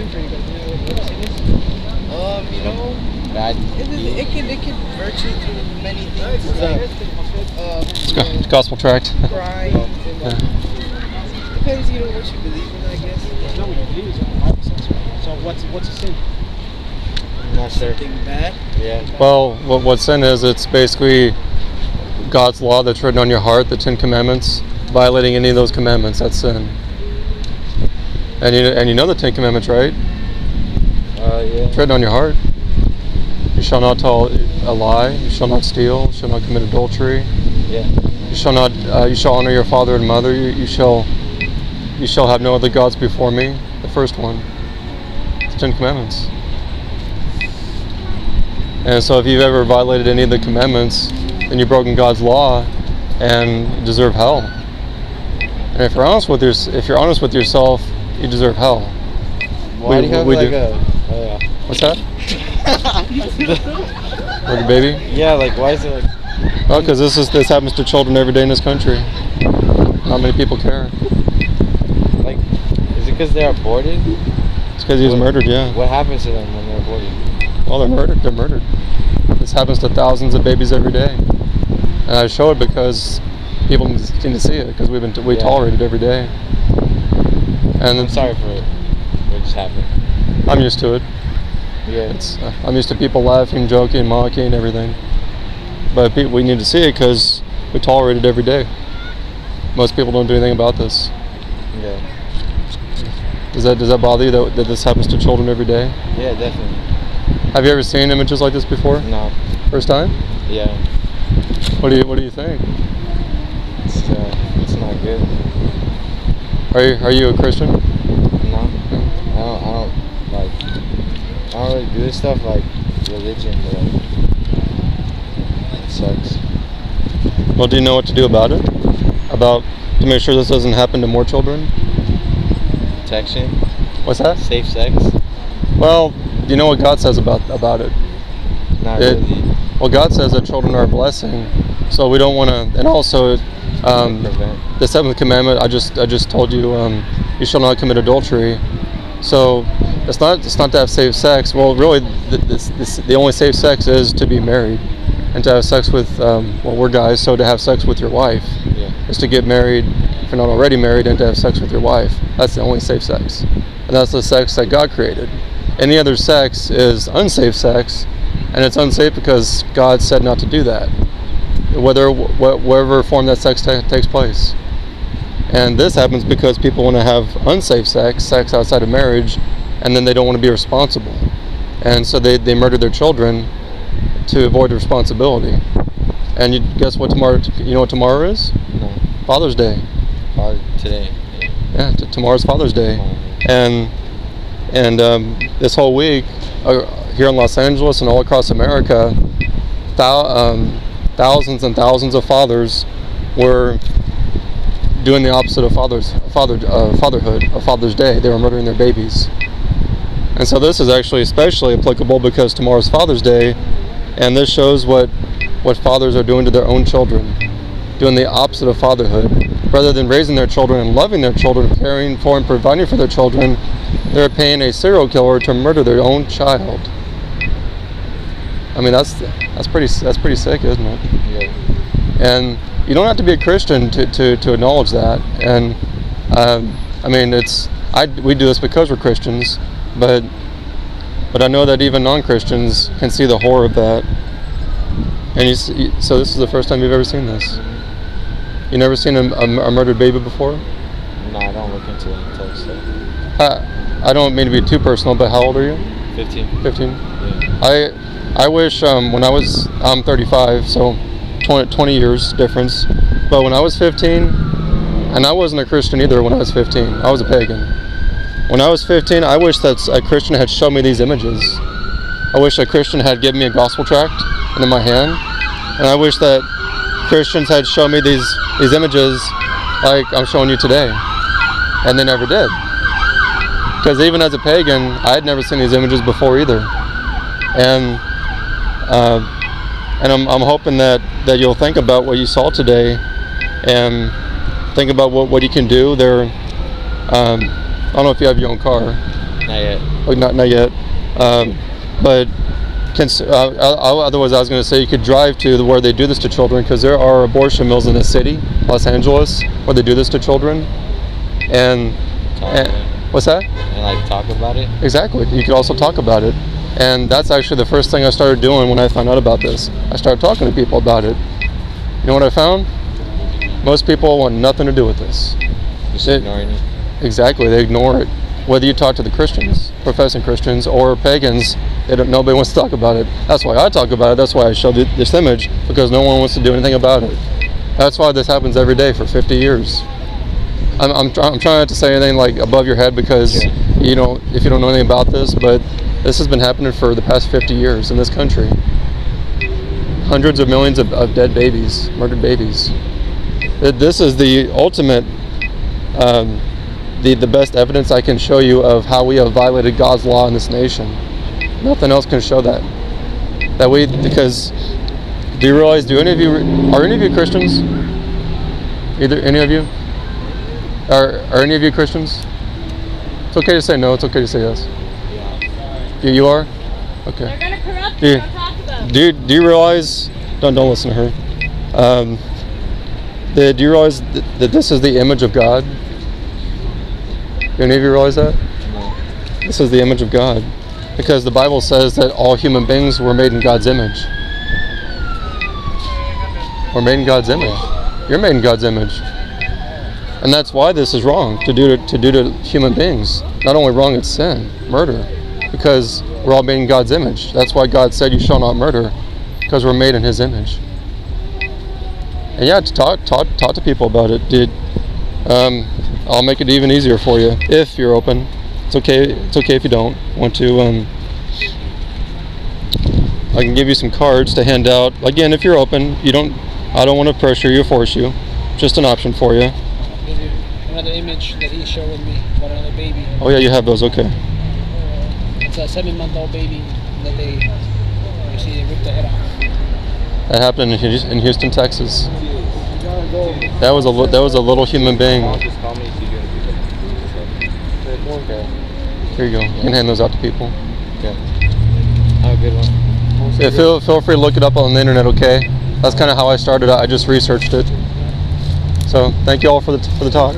sin for you guys? You know what sin is? You know, Bad. it can hurt you through many things. It's gospel tract. Pride. Depends, what you believe in, I guess. It's not what you believe, it's what the Bible says. So what's a sin? I'm not sure. Something bad. Yeah. Well, what sin is, it's basically God's law that's written on your heart, the 10 Commandments. Violating any of those commandments, that's sin. And you know the 10 Commandments, right? Yeah. It's written on your heart. You shall not tell a lie. You shall not steal. You shall not commit adultery. Yeah. You shall not. You shall honor your father and mother. You shall have no other gods before me. The first one. It's 10 Commandments. And so, if you've ever violated any of the commandments, then you've broken God's law, and you deserve hell. And if you're honest with yourself, you deserve hell. Why do you have What's that? Like a baby? Yeah, like why is it like? Well, because this happens to children every day in this country. Not many people care. Like, is it because they're aborted? It's because he was murdered, yeah. What happens to them when they're aborted? Well, they're murdered. They're murdered. This happens to thousands of babies every day. And I show it because people need to see it, because we tolerate it every day. And I'm sorry for it. What just happened? I'm used to it. Yeah. I'm used to people laughing, joking, mocking, everything. But we need to see it because we tolerate it every day. Most people don't do anything about this. Yeah. Does that bother you that this happens to children every day? Yeah, definitely. Have you ever seen images like this before? No. First time? Yeah. What do you think? It's not good. Are you a Christian? No. I don't really do this stuff like religion, but it sucks. Well, do you know what to do about it? To make sure this doesn't happen to more children? Protection. What's that? Safe sex. Well, do you know what God says about it? Not really. Well, God says that children are a blessing, so we don't want to. And also, the 7th commandment. I just told you, you shall not commit adultery. So it's not to have safe sex. Well, really, the only safe sex is to be married, and to have sex with. We're guys, so to have sex with your wife is to get married. If you're not already married, and to have sex with your wife. That's the only safe sex, and that's the sex that God created. Any other sex is unsafe sex, and it's unsafe because God said not to do that, whatever form that sex takes place. And this happens because people want to have unsafe sex outside of marriage, and then they don't want to be responsible. And so they murder their children to avoid the responsibility. And guess what tomorrow? You know what tomorrow is? No. Father's Day. Today. Yeah, tomorrow's Father's Day. And this whole week, here in Los Angeles and all across America, thousands and thousands of fathers were doing the opposite of fatherhood, of Father's Day. They were murdering their babies. And so this is actually especially applicable because tomorrow's Father's Day, and this shows what fathers are doing to their own children, doing the opposite of fatherhood. Rather than raising their children and loving their children, caring for and providing for their children, they're paying a serial killer to murder their own child. I mean, that's pretty sick, isn't it? Yeah. And you don't have to be a Christian to acknowledge that. And I mean, we do this because we're Christians, but I know that even non-Christians can see the horror of that. And so this is the first time you've ever seen this. You never seen a murdered baby before? No, I don't look into that type of stuff. I don't mean to be too personal, but how old are you? 15. 15. Yeah. I wish I'm 35, so 20 years difference. But when I was 15, and I wasn't a Christian either when I was 15, I was a pagan. When I was 15, I wish that a Christian had shown me these images. I wish a Christian had given me a gospel tract in my hand, and I wish that Christians had shown me these images like I'm showing you today, and they never did. Because even as a pagan, I had never seen these images before either, and I'm hoping that you'll think about what you saw today, and think about what you can do. I don't know if you have your own car. Not yet. Like not yet. But otherwise, I was going to say you could drive to where they do this to children, because there are abortion mills in the city, Los Angeles, where they do this to children. And what's that? And like talk about it. Exactly. You could also talk about it, and that's actually the first thing I started doing when I found out about this. I started talking to people about it. You know what I found? Most people want nothing to do with this. Just ignoring it. Exactly, they ignore it. Whether you talk to the Christians, professing Christians, or pagans, nobody wants to talk about it. That's why I talk about it. That's why I showed this image, because no one wants to do anything about it. That's why this happens every day for 50 years. I'm trying not to say anything like above your head, because if you don't know anything about this, but this has been happening for the past 50 years in this country. Hundreds of millions of dead babies, murdered babies. This is the ultimate, the best evidence I can show you of how we have violated God's law in this nation. Nothing else can show that. Because do you realize? Are any of you Christians? Any of you? Are any of you Christians? It's okay to say no. It's okay to say yes. You are? Okay. They're gonna corrupt you. Don't talk about it. Do you realize? Don't listen to her. Do you realize that this is the image of God? Do any of you realize that? No. This is the image of God, because the Bible says that all human beings were made in God's image. We're made in God's image. You're made in God's image. And that's why this is wrong to do to human beings. Not only wrong, it's sin, murder, because we're all made in God's image. That's why God said, "You shall not murder," because we're made in His image. And yeah, to talk to people about it, dude. I'll make it even easier for you if you're open. It's okay. It's okay if you don't want to. I can give you some cards to hand out. Again, if you're open, I don't want to pressure you or force you. Just an option for you. I'll give you another image that he showed me about another baby. Oh yeah, you have those. Okay. It's a 7-month-old baby that they ripped the head off. That happened in Houston, Texas. That was a little human being. Just call me if you do anything. Okay. Here you go. You can hand those out to people. Okay. Have a good one. Yeah, feel free to look it up on the internet. Okay. That's kind of how I started. I just researched it. So thank you all for the talk.